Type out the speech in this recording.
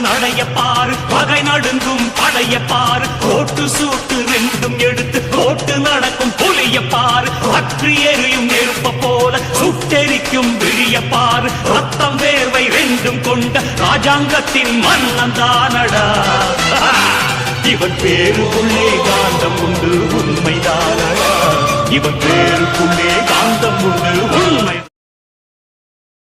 நடைய பாரு பகை நடுங்கும் படைய பாரு கோட்டு சூட்டு ரெண்டும் எடுத்து கோட்டு நடக்கும் புலிய பாரு பற்றி எரியும் நெருப்ப போல சுட்டெரிக்கும் விழிய பாரு ரத்தம் வேர்வை ரெண்டும் கொண்ட ராஜாங்கத்தின் மன்னன் தானடா இவன் பேருக்குள்ளே காந்தம் உண்டு உண்மைதானடா இவன் பேருக்குள்ளே காந்தம் உண்டு உண்மை